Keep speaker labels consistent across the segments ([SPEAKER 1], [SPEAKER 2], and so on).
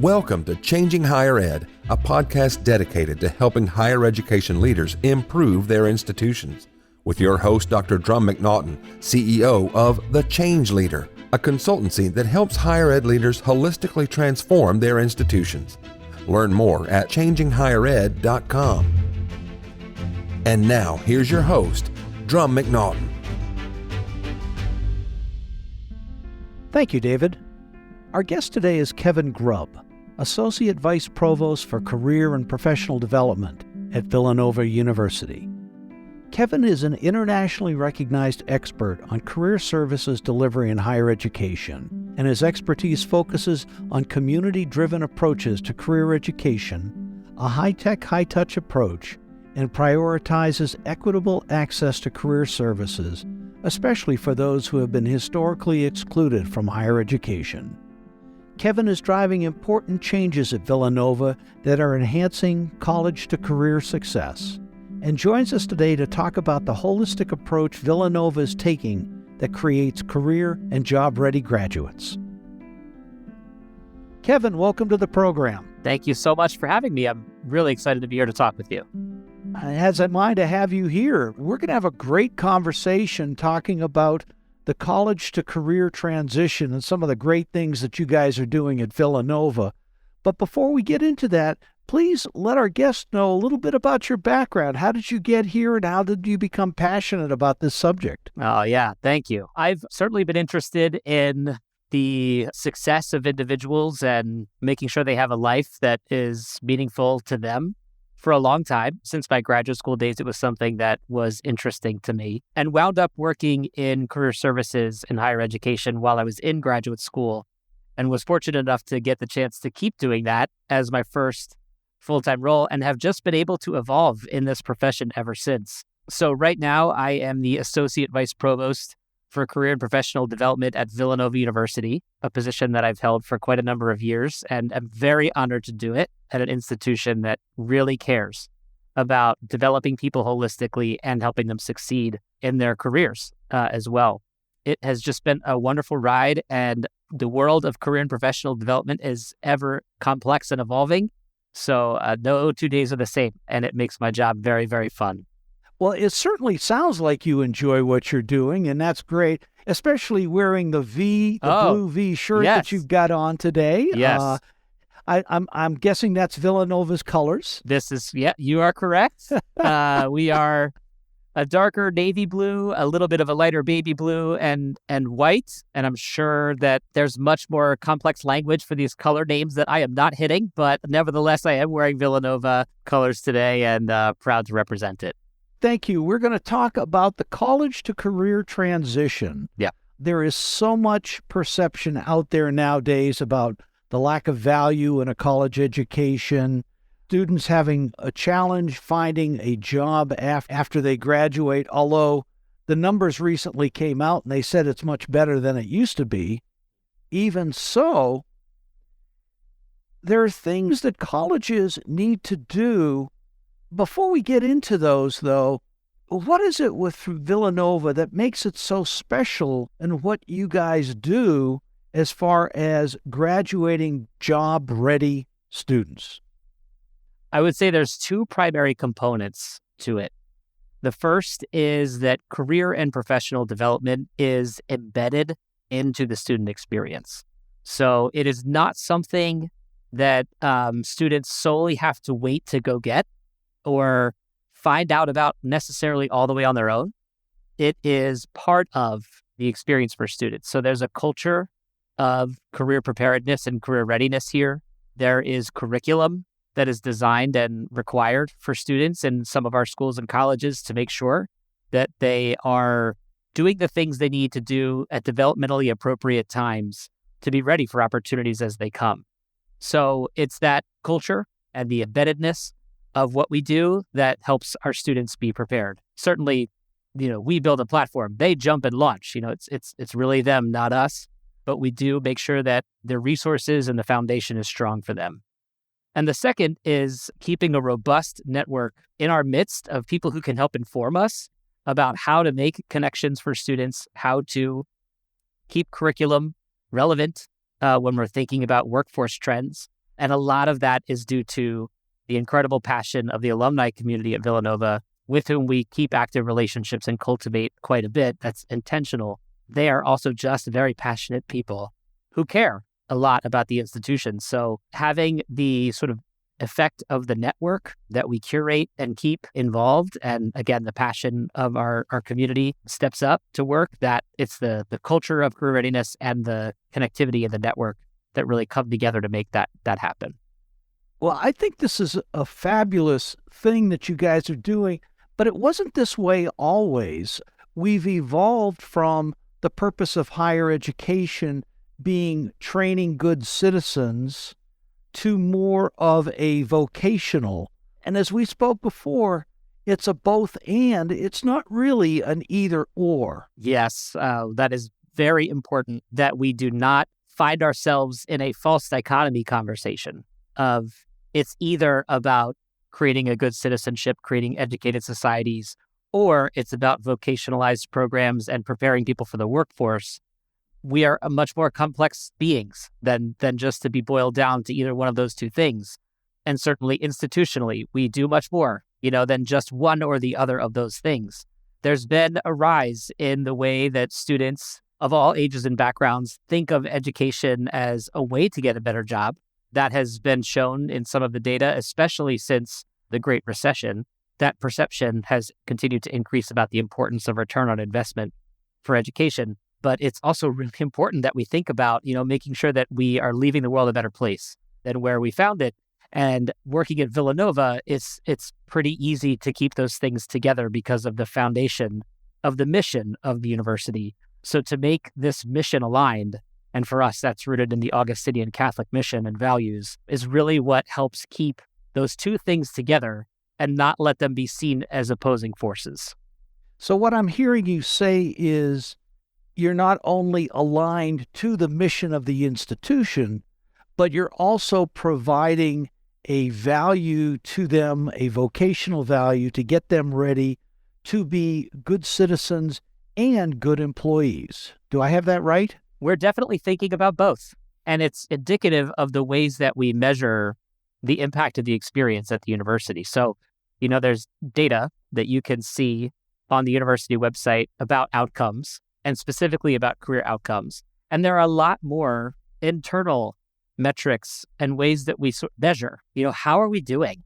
[SPEAKER 1] Welcome to Changing Higher Ed, a podcast dedicated to helping higher education leaders improve their institutions. With your host, Dr. Drumm McNaughton, CEO of The Change Leader, a consultancy that helps higher ed leaders holistically transform their institutions. Learn more at changinghighered.com. And now, here's your host, Drumm McNaughton.
[SPEAKER 2] Thank you, David. Our guest today is Kevin Grubb, Associate Vice Provost for Career and Professional Development at Villanova University. Kevin is an internationally recognized expert on career services delivery in higher education, and his expertise focuses on community-driven approaches to career education, a high-tech, high-touch approach, and prioritizes equitable access to career services, especially for those who have been historically excluded from higher education. Kevin is driving important changes at Villanova that are enhancing college-to-career success, and joins us today to talk about the holistic approach Villanova is taking that creates career and job-ready graduates. Kevin, welcome to the program.
[SPEAKER 3] Thank you so much for having me. I'm really excited to be here to talk with you.
[SPEAKER 2] As in mind to have you here. We're going to have a great conversation talking about the college-to-career transition and some of the great things that you guys are doing at Villanova. But before we get into that, please let our guests know a little bit about your background. How did you get here, and how did you become passionate about this subject?
[SPEAKER 3] Oh, yeah. Thank you. I've certainly been interested in the success of individuals and making sure they have a life that is meaningful to them for a long time. Since my graduate school days, it was something that was interesting to me, and wound up working in career services in higher education while I was in graduate school, and was fortunate enough to get the chance to keep doing that as my first full-time role, and have just been able to evolve in this profession ever since. So right now, I am the Associate Vice Provost for Career and Professional Development at Villanova University, a position that I've held for quite a number of years, and I'm very honored to do it at an institution that really cares about developing people holistically and helping them succeed in their careers as well. It has just been a wonderful ride, and the world of career and professional development is ever complex and evolving. So no 2 days are the same, and it makes my job very, very fun.
[SPEAKER 2] Well, it certainly sounds like you enjoy what you're doing, and that's great, especially wearing the blue V shirt that you've got on today.
[SPEAKER 3] Yes.
[SPEAKER 2] I'm guessing that's Villanova's colors.
[SPEAKER 3] You are correct. We are a darker navy blue, a little bit of a lighter baby blue, and white. And I'm sure that there's much more complex language for these color names that I am not hitting, but nevertheless, I am wearing Villanova colors today and proud to represent it.
[SPEAKER 2] Thank you. We're going to talk about the college-to-career transition.
[SPEAKER 3] Yeah.
[SPEAKER 2] There is so much perception out there nowadays about the lack of value in a college education, students having a challenge finding a job after they graduate, although the numbers recently came out and they said it's much better than it used to be. Even so, there are things that colleges need to do. Before we get into those, though, what is it with Villanova that makes it so special in what you guys do as far as graduating job-ready students?
[SPEAKER 3] I would say there's two primary components to it. The first is that career and professional development is embedded into the student experience. So it is not something that students solely have to wait to go get or find out about necessarily all the way on their own. It is part of the experience for students. So there's a culture of career preparedness and career readiness here. There is curriculum that is designed and required for students in some of our schools and colleges to make sure that they are doing the things they need to do at developmentally appropriate times to be ready for opportunities as they come. So it's that culture and the embeddedness of what we do that helps our students be prepared. Certainly, we build a platform. They jump and launch. It's really them, not us. But we do make sure that their resources and the foundation is strong for them. And the second is keeping a robust network in our midst of people who can help inform us about how to make connections for students, how to keep curriculum relevant when we're thinking about workforce trends, And a lot of that is due to the incredible passion of the alumni community at Villanova, with whom we keep active relationships and cultivate quite a bit. That's intentional. They are also just very passionate people who care a lot about the institution. So having the sort of effect of the network that we curate and keep involved, and again, the passion of our community steps up to work, that it's the culture of career readiness and the connectivity of the network that really come together to make that happen.
[SPEAKER 2] Well, I think this is a fabulous thing that you guys are doing, but it wasn't this way always. We've evolved from the purpose of higher education being training good citizens to more of a vocational. And as we spoke before, it's a both and. It's not really an either or.
[SPEAKER 3] Yes, that is very important, that we do not find ourselves in a false dichotomy conversation of it's either about creating a good citizenship, creating educated societies, or it's about vocationalized programs and preparing people for the workforce. We are a much more complex beings than just to be boiled down to either one of those two things. And certainly institutionally, we do much more, than just one or the other of those things. There's been a rise in the way that students of all ages and backgrounds think of education as a way to get a better job. That has been shown in some of the data, especially since the Great Recession. That perception has continued to increase about the importance of return on investment for education. But it's also really important that we think about, making sure that we are leaving the world a better place than where we found it. And working at Villanova, it's pretty easy to keep those things together because of the foundation of the mission of the university. So to make this mission aligned, and for us, that's rooted in the Augustinian Catholic mission and values, is really what helps keep those two things together and not let them be seen as opposing forces.
[SPEAKER 2] So what I'm hearing you say is you're not only aligned to the mission of the institution, but you're also providing a value to them, a vocational value to get them ready to be good citizens and good employees. Do I have that right?
[SPEAKER 3] We're definitely thinking about both. And it's indicative of the ways that we measure the impact of the experience at the university. So, there's data that you can see on the university website about outcomes, and specifically about career outcomes. And there are a lot more internal metrics and ways that we measure. How are we doing?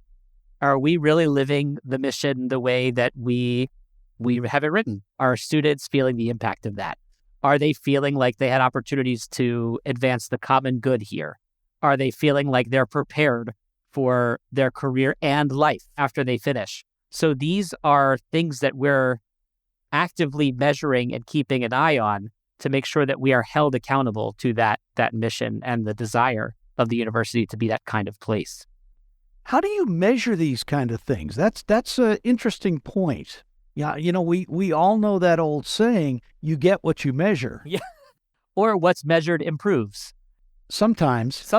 [SPEAKER 3] Are we really living the mission the way that we have it written? Are students feeling the impact of that? Are they feeling like they had opportunities to advance the common good here? Are they feeling like they're prepared for their career and life after they finish? So these are things that we're actively measuring and keeping an eye on to make sure that we are held accountable to that mission and the desire of the university to be that kind of place.
[SPEAKER 2] How do you measure these kind of things? That's an interesting point. Yeah, we all know that old saying, you get what you measure.
[SPEAKER 3] Yeah. Or what's measured improves.
[SPEAKER 2] Sometimes,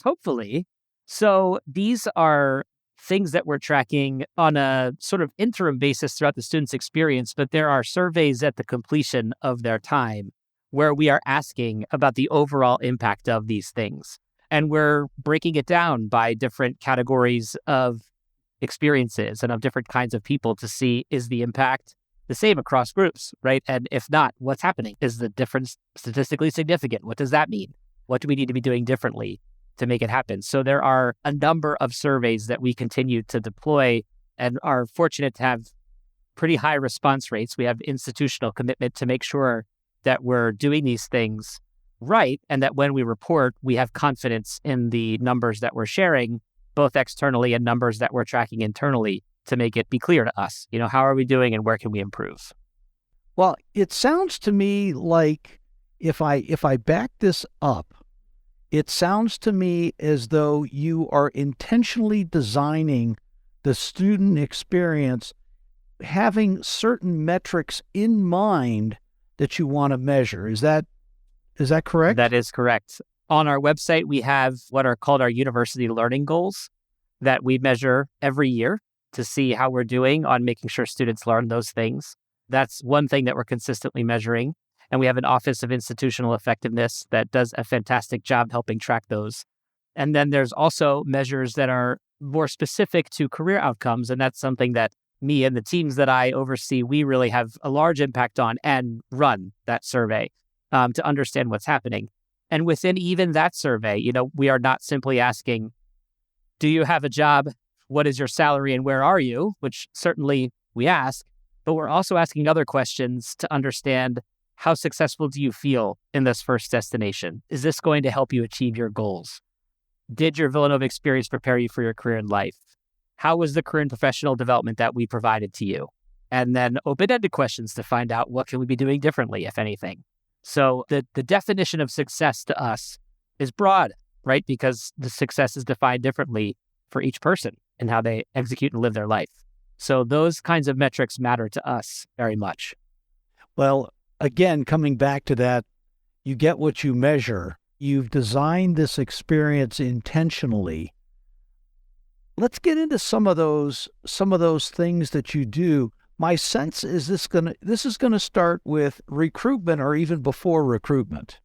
[SPEAKER 3] hopefully. So these are things that we're tracking on a sort of interim basis throughout the student's experience, but there are surveys at the completion of their time where we are asking about the overall impact of these things. And we're breaking it down by different categories of experiences and of different kinds of people to see, is the impact the same across groups, right? And if not, what's happening? Is the difference statistically significant? What does that mean? What do we need to be doing differently to make it happen? So there are a number of surveys that we continue to deploy and are fortunate to have pretty high response rates. We have institutional commitment to make sure that we're doing these things right, and that when we report, we have confidence in the numbers that we're sharing, both externally and numbers that we're tracking internally, to make it be clear to us, how are we doing and where can we improve?
[SPEAKER 2] Well, it sounds to me like if I back this up, it sounds to me as though you are intentionally designing the student experience, having certain metrics in mind that you want to measure. Is that correct?
[SPEAKER 3] That is correct. On our website, we have what are called our university learning goals that we measure every year to see how we're doing on making sure students learn those things. That's one thing that we're consistently measuring. And we have an Office of Institutional Effectiveness that does a fantastic job helping track those. And then there's also measures that are more specific to career outcomes. And that's something that me and the teams that I oversee, we really have a large impact on and run that survey to understand what's happening. And within even that survey, we are not simply asking, do you have a job? What is your salary and where are you? Which certainly we ask, but we're also asking other questions to understand, how successful do you feel in this first destination? Is this going to help you achieve your goals? Did your Villanova experience prepare you for your career in life? How was the career and professional development that we provided to you? And then open-ended questions to find out, what can we be doing differently, if anything? So the definition of success to us is broad, right? Because the success is defined differently for each person and how they execute and live their life. So those kinds of metrics matter to us very much.
[SPEAKER 2] Well, again, coming back to that, you get what you measure. You've designed this experience intentionally. Let's get into some of those things that you do. My sense is this is gonna start with recruitment or even before recruitment.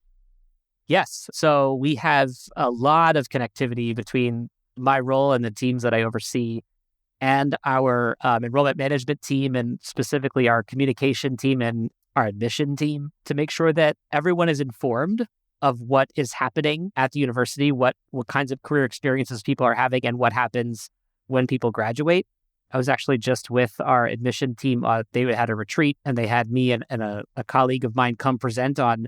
[SPEAKER 3] Yes. So we have a lot of connectivity between my role and the teams that I oversee and our enrollment management team, and specifically our communication team and our admission team, to make sure that everyone is informed of what is happening at the university, what kinds of career experiences people are having, and what happens when people graduate. I was actually just with our admission team. They had a retreat, and they had me and a colleague of mine come present on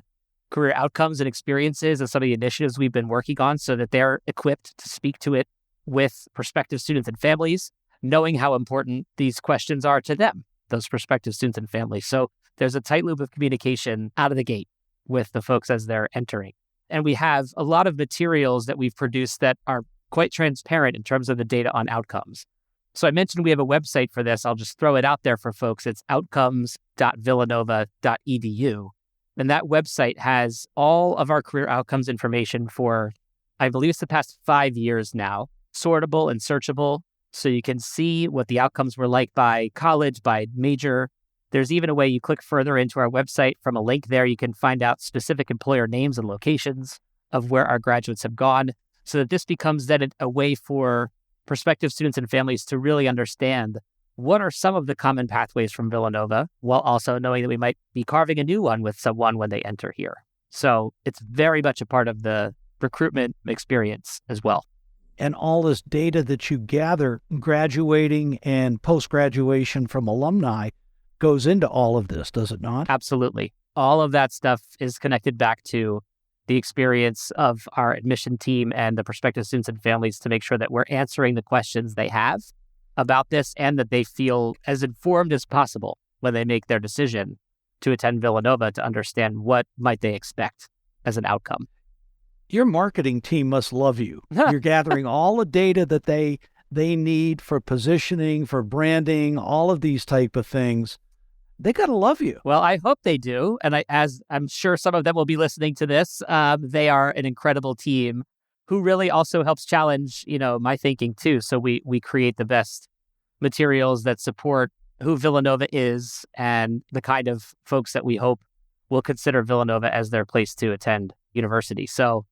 [SPEAKER 3] career outcomes and experiences and some of the initiatives we've been working on, so that they're equipped to speak to it with prospective students and families, knowing how important these questions are to them, those prospective students and families. So there's a tight loop of communication out of the gate with the folks as they're entering. And we have a lot of materials that we've produced that are quite transparent in terms of the data on outcomes. So I mentioned we have a website for this. I'll just throw it out there for folks. It's outcomes.villanova.edu. And that website has all of our career outcomes information for, I believe it's the past 5 years now, sortable and searchable. So you can see what the outcomes were like by college, by major. There's even a way you click further into our website. From a link there, you can find out specific employer names and locations of where our graduates have gone, so that this becomes then a way for prospective students and families to really understand what are some of the common pathways from Villanova, while also knowing that we might be carving a new one with someone when they enter here. So it's very much a part of the recruitment experience as well.
[SPEAKER 2] And all this data that you gather, graduating and post-graduation from alumni, goes into all of this, does it not?
[SPEAKER 3] Absolutely. All of that stuff is connected back to the experience of our admission team and the prospective students and families, to make sure that we're answering the questions they have about this, and that they feel as informed as possible when they make their decision to attend Villanova, to understand what might they expect as an outcome.
[SPEAKER 2] Your marketing team must love you. You're gathering all the data that they need for positioning, for branding, all of these type of things. They got to love you.
[SPEAKER 3] Well, I hope they do. And as I'm sure some of them will be listening to this, they are an incredible team who really also helps challenge, my thinking too. So we create the best materials that support who Villanova is and the kind of folks that we hope will consider Villanova as their place to attend university. So,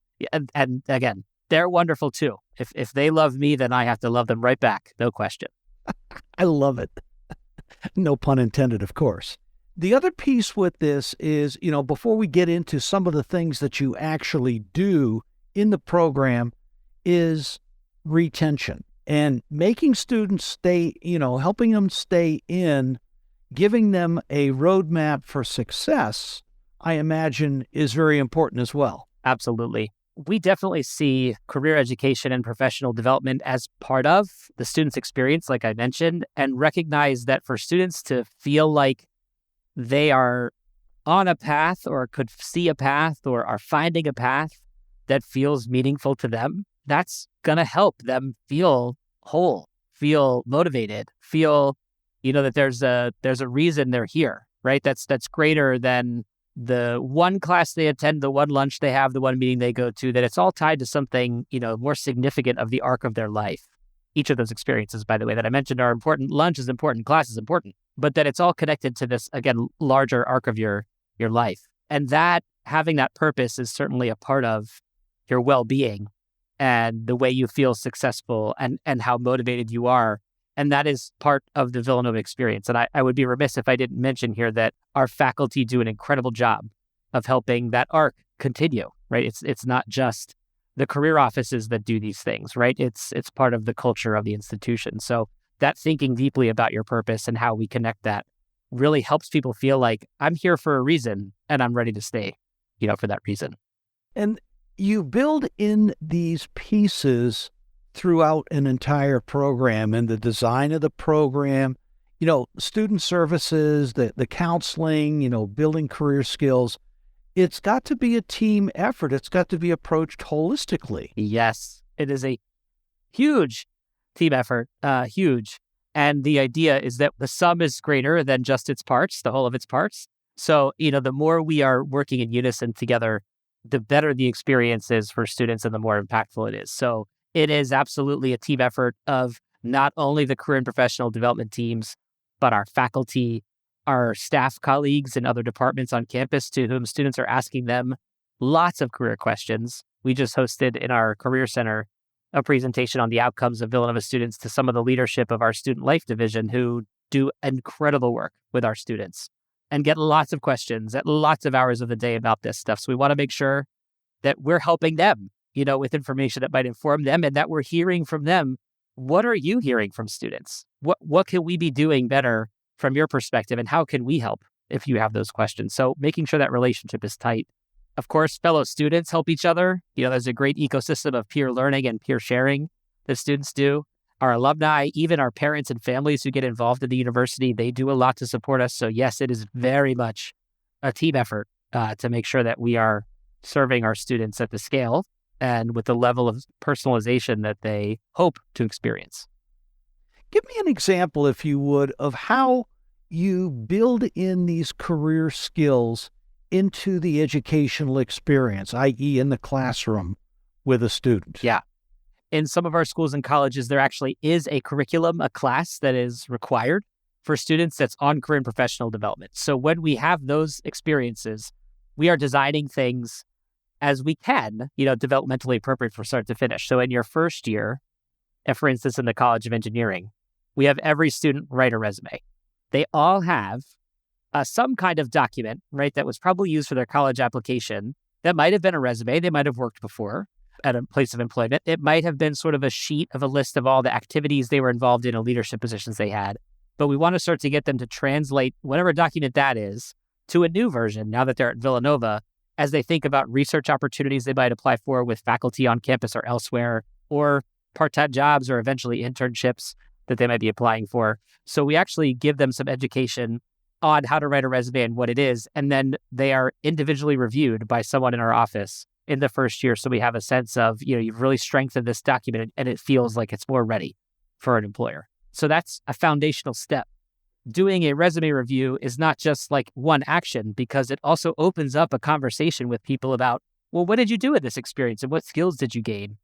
[SPEAKER 3] and again, they're wonderful too. If they love me, then I have to love them right back. No question.
[SPEAKER 2] I love it. No pun intended, of course. The other piece with this is, before we get into some of the things that you actually do in the program, is retention and making students stay, helping them stay in, giving them a roadmap for success, I imagine is very important as well.
[SPEAKER 3] Absolutely. We definitely see career education and professional development as part of the student's experience, like I mentioned, and recognize that for students to feel like they are on a path or could see a path or are finding a path that feels meaningful to them, that's going to help them feel whole, feel motivated, feel, that there's a reason they're here, right? That's greater than the one class they attend, the one lunch they have, the one meeting they go to, that it's all tied to something, more significant of the arc of their life. Each of those experiences, by the way, that I mentioned are important. Lunch is important, class is important, but that it's all connected to this, again, larger arc of your life. And that having that purpose is certainly a part of your well-being. and the way you feel successful and how motivated you are. And that is part of the Villanova experience. And I would be remiss if I didn't mention here that our faculty do an incredible job of helping that arc continue, right? It's not just the career offices that do these things, right? It's part of the culture of the institution. So that thinking deeply about your purpose and how we connect that really helps people feel like I'm here for a reason and I'm ready to stay, for that reason.
[SPEAKER 2] And you build in these pieces throughout an entire program and the design of the program, student services, the counseling, building career skills. It's got to be a team effort. It's got to be approached holistically.
[SPEAKER 3] Yes, it is a huge team effort, huge. And the idea is that the sum is greater than just its parts, the whole of its parts. So, the more we are working in unison together, the better the experience is for students and the more impactful it is. So it is absolutely a team effort of not only the career and professional development teams, but our faculty, our staff colleagues in other departments on campus to whom students are asking them lots of career questions. We just hosted in our Career Center a presentation on the outcomes of Villanova students to some of the leadership of our Student Life Division who do incredible work with our students and get lots of questions at lots of hours of the day about this stuff. So we want to make sure that we're helping them, with information that might inform them and that we're hearing from them. What are you hearing from students? What can we be doing better from your perspective, and how can we help if you have those questions? So making sure that relationship is tight. Of course, fellow students help each other. There's a great ecosystem of peer learning and peer sharing that students do. Our alumni, even our parents and families who get involved in the university, they do a lot to support us. So yes, it is very much a team effort to make sure that we are serving our students at the scale and with the level of personalization that they hope to experience.
[SPEAKER 2] Give me an example, if you would, of how you build in these career skills into the educational experience, i.e. in the classroom with a student.
[SPEAKER 3] Yeah. In some of our schools and colleges, there actually is a curriculum, a class that is required for students that's on career and professional development. So when we have those experiences, we are designing things as we can, developmentally appropriate from start to finish. So in your first year, for instance, in the College of Engineering, we have every student write a resume. They all have some kind of document, right, that was probably used for their college application. That might have been a resume. They might have worked before at a place of employment. It might have been sort of a sheet of a list of all the activities they were involved in or leadership positions they had. But we want to start to get them to translate whatever document that is to a new version now that they're at Villanova as they think about research opportunities they might apply for with faculty on campus or elsewhere, or part-time jobs or eventually internships that they might be applying for. So we actually give them some education on how to write a resume and what it is, and then they are individually reviewed by someone in our office in the first year. So we have a sense of, you've really strengthened this document and it feels like it's more ready for an employer. So that's a foundational step. Doing a resume review is not just like one action, because it also opens up a conversation with people about, well, what did you do with this experience and what skills did you gain?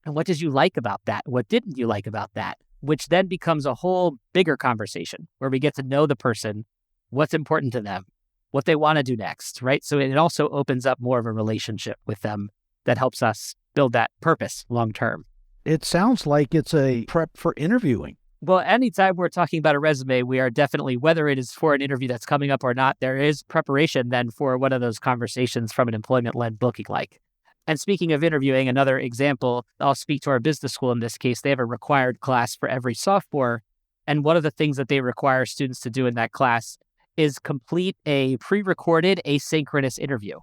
[SPEAKER 3] And what did you like about that? What didn't you like about that? Which then becomes a whole bigger conversation where we get to know the person, what's important to them, what they want to do next, right? So it also opens up more of a relationship with them that helps us build that purpose long term.
[SPEAKER 2] It sounds like it's a prep for interviewing.
[SPEAKER 3] Well, anytime we're talking about a resume, we are definitely, whether it is for an interview that's coming up or not, there is preparation then for one of those conversations from an employment-led looking like. And speaking of interviewing, another example, I'll speak to our business school in this case. They have a required class for every sophomore. And one of the things that they require students to do in that class is complete a pre-recorded asynchronous interview.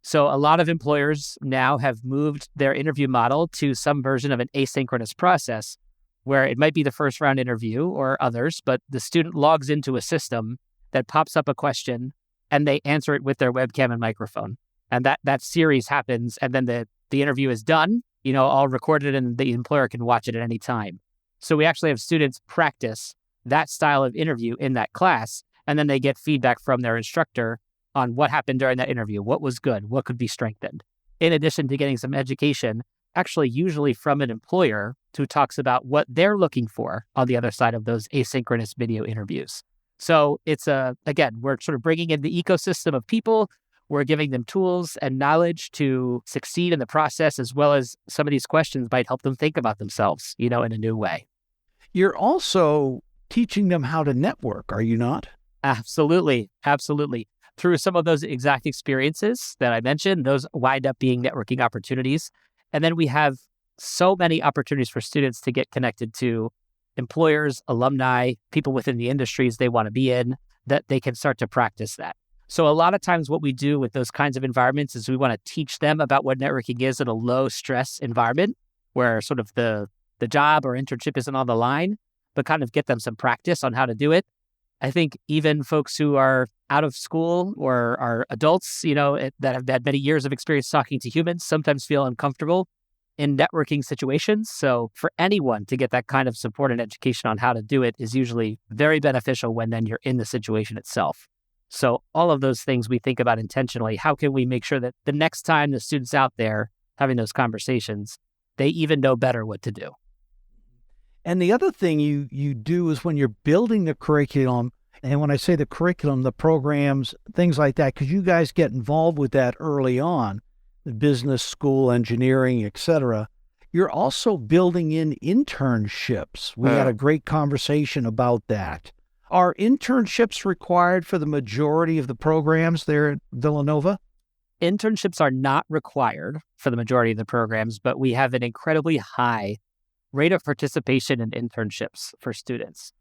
[SPEAKER 3] So a lot of employers now have moved their interview model to some version of an asynchronous process where it might be the first round interview or others, but the student logs into a system that pops up a question and they answer it with their webcam and microphone. And that series happens, and then the interview is done, all recorded, and the employer can watch it at any time. So we actually have students practice that style of interview in that class, and then they get feedback from their instructor on what happened during that interview, what was good, what could be strengthened. In addition to getting some education, actually usually from an employer who talks about what they're looking for on the other side of those asynchronous video interviews. So it's again, we're sort of bringing in the ecosystem of people. We're giving them tools and knowledge to succeed in the process, as well as some of these questions might help them think about themselves, in a new way.
[SPEAKER 2] You're also teaching them how to network, are you not?
[SPEAKER 3] Absolutely. Absolutely. Through some of those exact experiences that I mentioned, those wind up being networking opportunities. And then we have so many opportunities for students to get connected to employers, alumni, people within the industries they want to be in, that they can start to practice that. So a lot of times what we do with those kinds of environments is we want to teach them about what networking is in a low stress environment where sort of the job or internship isn't on the line, but kind of get them some practice on how to do it. I think even folks who are out of school or are adults, that have had many years of experience talking to humans sometimes feel uncomfortable in networking situations. So for anyone to get that kind of support and education on how to do it is usually very beneficial when then you're in the situation itself. So all of those things we think about intentionally. How can we make sure that the next time the student's out there having those conversations, they even know better what to do?
[SPEAKER 2] And the other thing you do is when you're building the curriculum, and when I say the curriculum, the programs, things like that, because you guys get involved with that early on, the business school, engineering, etc. You're also building in internships. We had a great conversation about that. Are internships required for the majority of the programs there at Villanova?
[SPEAKER 3] Internships are not required for the majority of the programs, but we have an incredibly high rate of participation in internships for students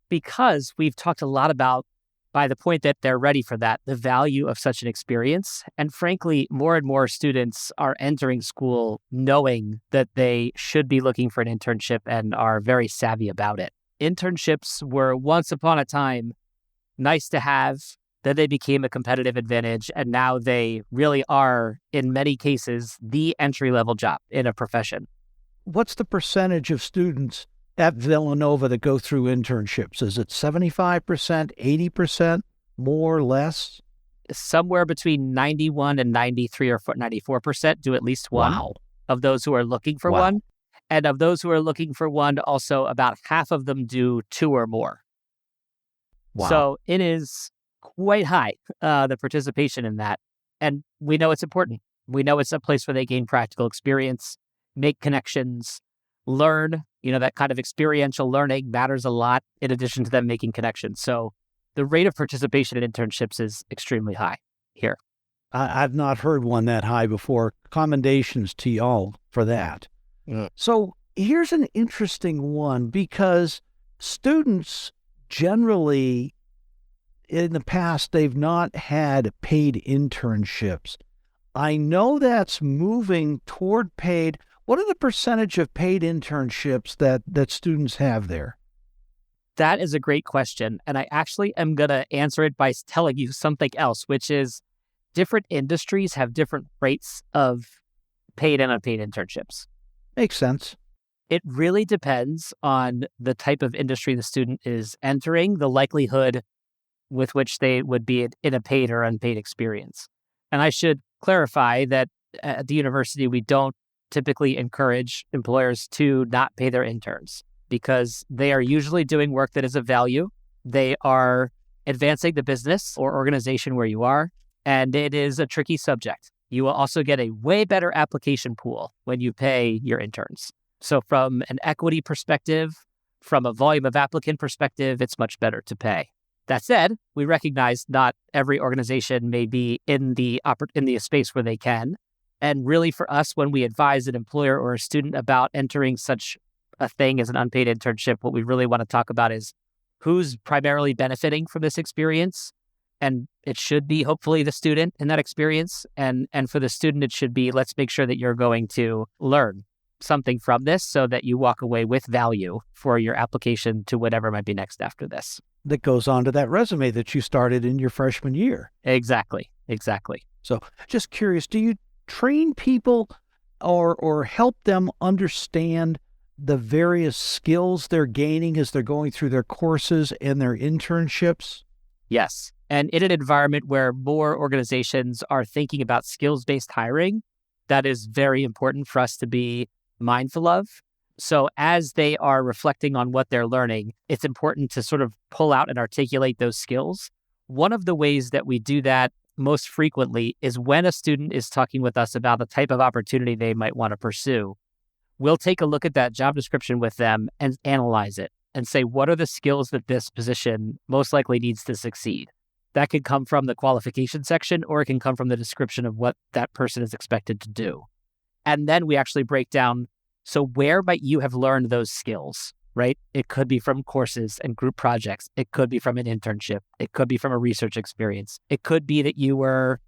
[SPEAKER 3] because we've talked a lot about, by the point that they're ready for that, the value of such an experience. And frankly, more and more students are entering school knowing that they should be looking for an internship and are very savvy about it. Internships were once upon a time nice to have, then they became a competitive advantage, and now they really are, in many cases, the entry-level job in a profession.
[SPEAKER 2] What's the percentage of students at Villanova that go through internships? Is it 75%, 80%, more or less?
[SPEAKER 3] Somewhere between 91 and 93 or 94% do at least one of those who are looking for one. And of those who are looking for one, also about half of them do two or more. Wow. So it is quite high, the participation in that. And we know it's important. We know it's a place where they gain practical experience, make connections, learn. That kind of experiential learning matters a lot in addition to them making connections. So the rate of participation in internships is extremely high here.
[SPEAKER 2] I've not heard one that high before. Commendations to y'all for that. Yeah. So here's an interesting one because students generally in the past, they've not had paid internships. I know that's moving toward paid. What are the percentage of paid internships that students have there?
[SPEAKER 3] That is a great question. And I actually am going to answer it by telling you something else, which is different industries have different rates of paid and unpaid internships.
[SPEAKER 2] Makes sense.
[SPEAKER 3] It really depends on the type of industry the student is entering, the likelihood with which they would be in a paid or unpaid experience. And I should clarify that at the university, we don't typically encourage employers to not pay their interns because they are usually doing work that is of value. They are advancing the business or organization where you are, and it is a tricky subject. You will also get a way better application pool when you pay your interns. So from an equity perspective, from a volume of applicant perspective, it's much better to pay. That said, we recognize not every organization may be in the space where they can. And really for us, when we advise an employer or a student about entering such a thing as an unpaid internship, what we really want to talk about is who's primarily benefiting from this experience. And it should be hopefully the student in that experience. And for the student, it should be, let's make sure that you're going to learn something from this so that you walk away with value for your application to whatever might be next after this.
[SPEAKER 2] That goes on to that resume that you started in your freshman year.
[SPEAKER 3] Exactly.
[SPEAKER 2] So just curious, do you train people or help them understand the various skills they're gaining as they're going through their courses and their internships?
[SPEAKER 3] Yes. And in an environment where more organizations are thinking about skills-based hiring, that is very important for us to be mindful of. So as they are reflecting on what they're learning, it's important to sort of pull out and articulate those skills. One of the ways that we do that most frequently is when a student is talking with us about the type of opportunity they might want to pursue. We'll take a look at that job description with them and analyze it and say, what are the skills that this position most likely needs to succeed? That could come from the qualification section, or it can come from the description of what that person is expected to do. And then we actually break down, so where might you have learned those skills, right? It could be from courses and group projects. It could be from an internship. It could be from a research experience. It could be that you were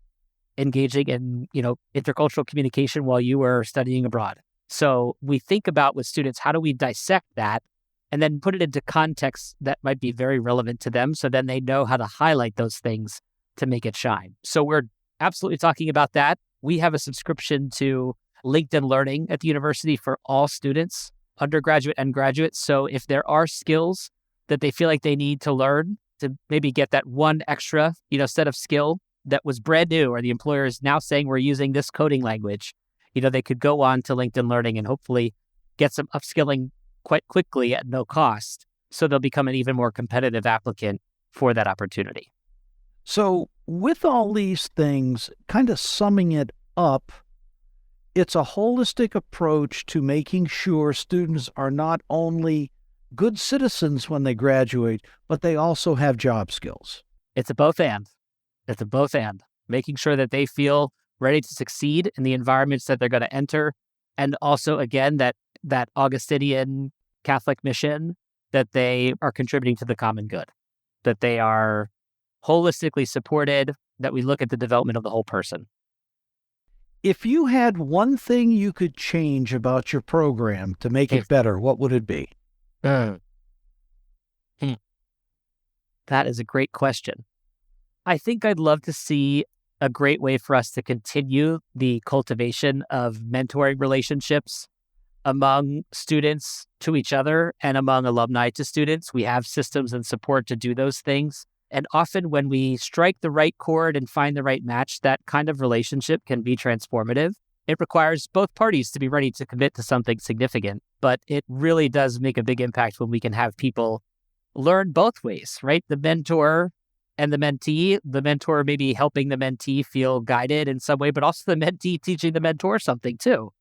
[SPEAKER 3] engaging in, intercultural communication while you were studying abroad. So we think about with students, how do we dissect that and then put it into context that might be very relevant to them, so then they know how to highlight those things to make it shine. So we're absolutely talking about that. We have a subscription to LinkedIn Learning at the university for all students, undergraduate and graduate. So if there are skills that they feel like they need to learn to maybe get that one extra, set of skill that was brand new, or the employer is now saying we're using this coding language, they could go on to LinkedIn Learning and hopefully get some upskilling quite quickly at no cost. So they'll become an even more competitive applicant for that opportunity.
[SPEAKER 2] So with all these things, kind of summing it up, it's a holistic approach to making sure students are not only good citizens when they graduate, but they also have job skills.
[SPEAKER 3] It's a both and. Making sure that they feel ready to succeed in the environments that they're going to enter. And also, again, that Augustinian Catholic mission, that they are contributing to the common good, that they are holistically supported, that we look at the development of the whole person.
[SPEAKER 2] If you had one thing you could change about your program to make it better, what would it be?
[SPEAKER 3] That is a great question. I think I'd love to see a great way for us to continue the cultivation of mentoring relationships among students to each other and among alumni to students. We have systems and support to do those things. And often when we strike the right chord and find the right match, that kind of relationship can be transformative. It requires both parties to be ready to commit to something significant, but it really does make a big impact when we can have people learn both ways, right? The mentor and the mentee, the mentor maybe helping the mentee feel guided in some way, but also the mentee teaching the mentor something too.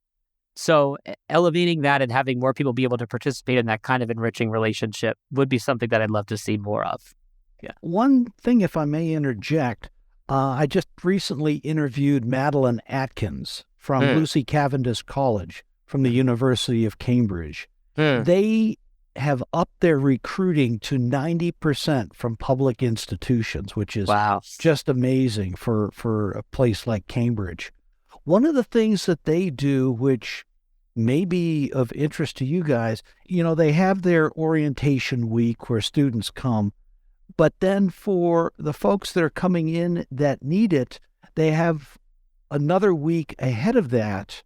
[SPEAKER 3] So elevating that and having more people be able to participate in that kind of enriching relationship would be something that I'd love to see more of.
[SPEAKER 2] Yeah. One thing, if I may interject, I just recently interviewed Madeline Atkins from Lucy Cavendish College from the University of Cambridge. They have upped their recruiting to 90% from public institutions, which is just amazing for a place like Cambridge. One of the things that they do, which may be of interest to you guys, they have their orientation week where students come, but then for the folks that are coming in that need it, they have another week ahead of that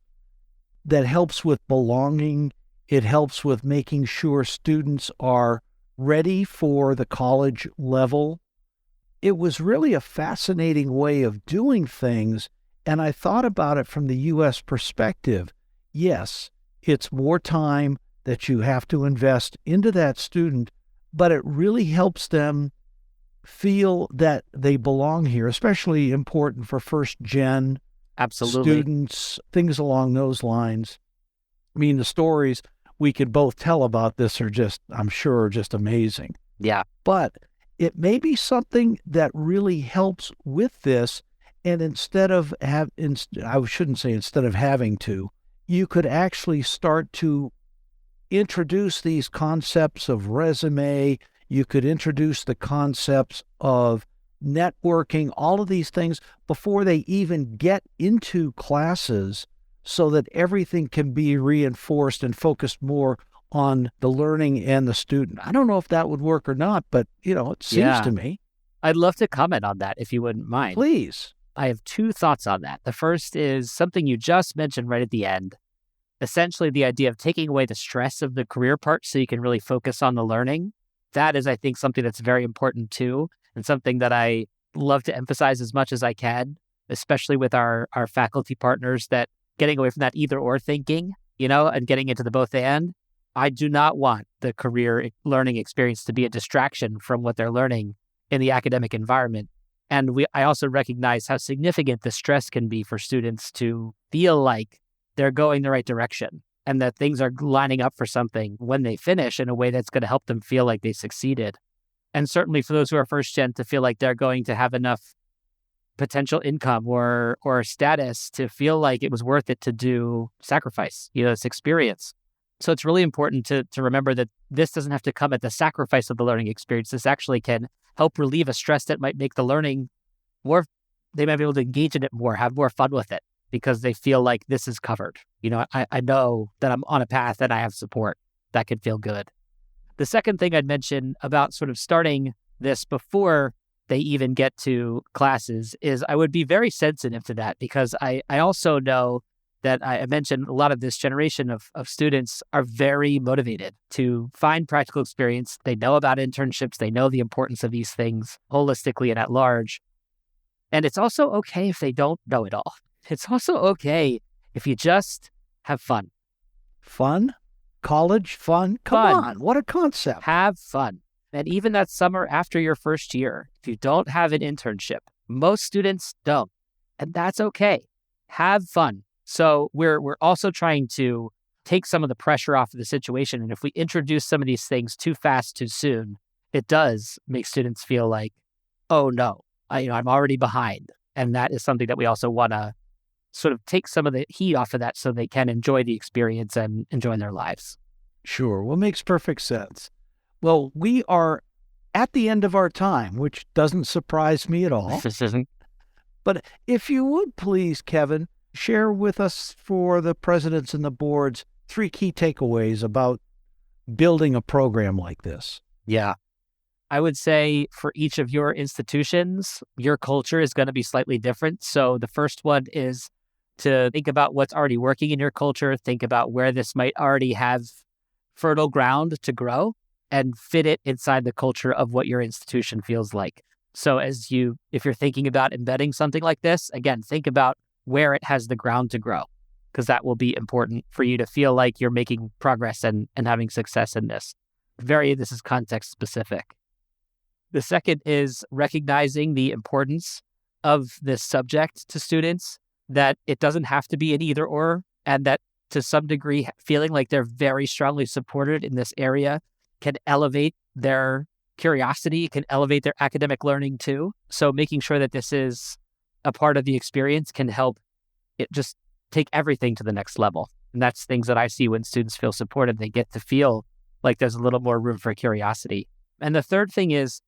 [SPEAKER 2] helps with belonging. It helps with making sure students are ready for the college level. It was really a fascinating way of doing things, and I thought about it from the U.S. perspective. Yes, it's more time that you have to invest into that student, but it really helps them feel that they belong here, especially important for first-gen students, things along those lines. I mean, the stories we could both tell about this are just, I'm sure, just amazing.
[SPEAKER 3] Yeah.
[SPEAKER 2] But it may be something that really helps with this, and instead of having to, you could actually start to introduce these concepts of resume. You could introduce the concepts of networking, all of these things before they even get into classes, so that everything can be reinforced and focused more on the learning and the student. I don't know if that would work or not, but, it seems to me.
[SPEAKER 3] I'd love to comment on that if you wouldn't mind.
[SPEAKER 2] Please.
[SPEAKER 3] I have two thoughts on that. The first is something you just mentioned right at the end. Essentially, the idea of taking away the stress of the career part so you can really focus on the learning. That is, I think, something that's very important too, and something that I love to emphasize as much as I can, especially with our faculty partners, that getting away from that either or thinking, and getting into the both and. I do not want the career learning experience to be a distraction from what they're learning in the academic environment. And I also recognize how significant the stress can be for students to feel like they're going the right direction and that things are lining up for something when they finish in a way that's going to help them feel like they succeeded. And certainly for those who are first gen to feel like they're going to have enough potential income or status to feel like it was worth it to do sacrifice, this experience. So it's really important to remember that this doesn't have to come at the sacrifice of the learning experience. This actually can help relieve a stress that might make the learning more, they might be able to engage in it more, have more fun with it because they feel like this is covered. I know that I'm on a path and I have support. That could feel good. The second thing I'd mention about sort of starting this before they even get to classes is I would be very sensitive to that because I also know that I mentioned a lot of this generation of students are very motivated to find practical experience. They know about internships. They know the importance of these things holistically and at large. And it's also okay if they don't know it all. It's also okay if you just have fun.
[SPEAKER 2] Fun? College fun? Come on, what a concept.
[SPEAKER 3] Have fun. And even that summer after your first year, if you don't have an internship, most students don't. And that's okay. Have fun. So we're also trying to take some of the pressure off of the situation. And if we introduce some of these things too fast, too soon, it does make students feel like, oh no, I'm already behind. And that is something that we also want to sort of take some of the heat off of that so they can enjoy the experience and enjoy their lives.
[SPEAKER 2] Sure. Well, makes perfect sense. Well, we are at the end of our time, which doesn't surprise me at all.
[SPEAKER 3] This isn't.
[SPEAKER 2] But if you would please, Kevin, share with us for the presidents and the boards 3 key takeaways about building a program like this.
[SPEAKER 3] Yeah. I would say for each of your institutions, your culture is going to be slightly different. So the first one is to think about what's already working in your culture, think about where this might already have fertile ground to grow and fit it inside the culture of what your institution feels like. So if you're thinking about embedding something like this, again, think about where it has the ground to grow, because that will be important for you to feel like you're making progress and having success in this. This is context specific. The second is recognizing the importance of this subject to students, that it doesn't have to be an either or, and that to some degree, feeling like they're very strongly supported in this area can elevate their curiosity, can elevate their academic learning too. So making sure that this is a part of the experience can help it just take everything to the next level. And that's things that I see when students feel supported. They get to feel like there's a little more room for curiosity. And the third thing is,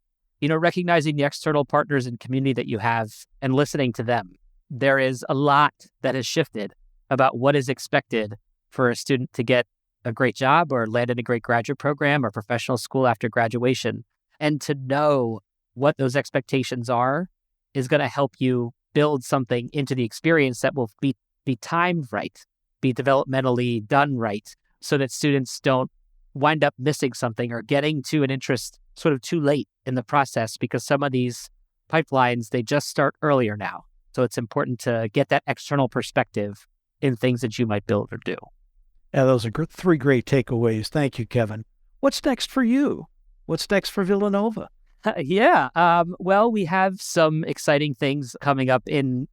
[SPEAKER 3] recognizing the external partners and community that you have and listening to them. There is a lot that has shifted about what is expected for a student to get a great job or land in a great graduate program or professional school after graduation. And to know what those expectations are is going to help you build something into the experience that will be timed right, be developmentally done right, so that students don't wind up missing something or getting to an interest sort of too late in the process, because some of these pipelines, they just start earlier now. So it's important to get that external perspective in things that you might build or do.
[SPEAKER 2] Yeah, those are 3 great takeaways. Thank you, Kevin. What's next for you? What's next for Villanova?
[SPEAKER 3] Well, we have some exciting things coming up in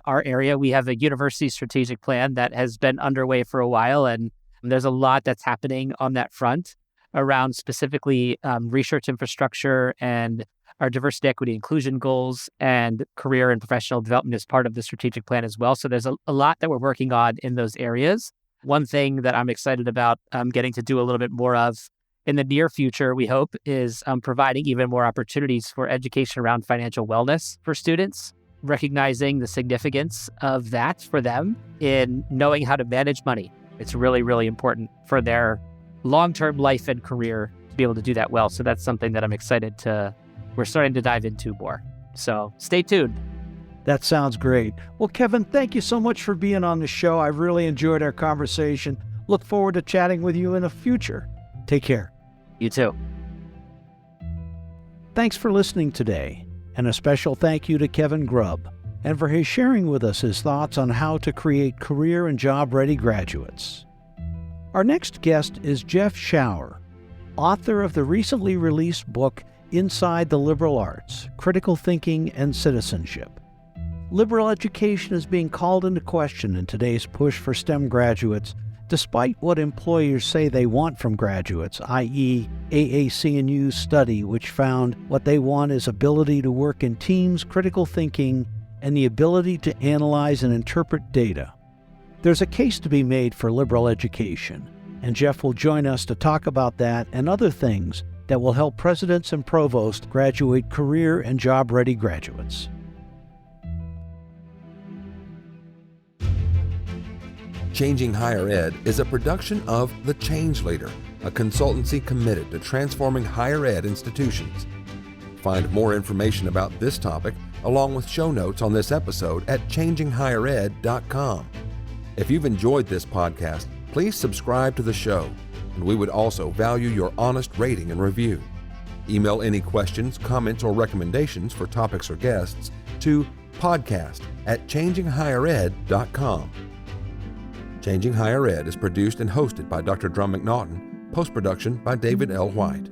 [SPEAKER 3] our area. We have a university strategic plan that has been underway for a while, and there's a lot that's happening on that front around specifically research infrastructure and our diversity, equity, inclusion goals, and career and professional development is part of the strategic plan as well. So there's a lot that we're working on in those areas. One thing that I'm excited about getting to do a little bit more of in the near future, we hope, is providing even more opportunities for education around financial wellness for students, recognizing the significance of that for them in knowing how to manage money. It's really, really important for their long-term life and career to be able to do that well. So that's something that I'm excited we're starting to dive into more. So stay tuned.
[SPEAKER 2] That sounds great. Well, Kevin, thank you so much for being on the show. I really enjoyed our conversation. Look forward to chatting with you in the future. Take care.
[SPEAKER 3] You too.
[SPEAKER 2] Thanks for listening today, and a special thank you to Kevin Grubb, and for his sharing with us his thoughts on how to create career and job-ready graduates. Our next guest is Jeff Schauer, author of the recently released book, Inside the Liberal Arts, Critical Thinking and Citizenship. Liberal education is being called into question in today's push for STEM graduates, despite what employers say they want from graduates, i.e. AAC&U's study, which found what they want is ability to work in teams, critical thinking, and the ability to analyze and interpret data. There's a case to be made for liberal education, and Jeff will join us to talk about that and other things that will help presidents and provosts graduate career and job-ready graduates.
[SPEAKER 1] Changing Higher Ed is a production of The Change Leader, a consultancy committed to transforming higher ed institutions. Find more information about this topic, along with show notes on this episode at changinghighered.com. If you've enjoyed this podcast, please subscribe to the show, and we would also value your honest rating and review. Email any questions, comments, or recommendations for topics or guests to podcast@changinghighered.com. Changing Higher Ed is produced and hosted by Dr. Drumm McNaughton, post-production by David L. White.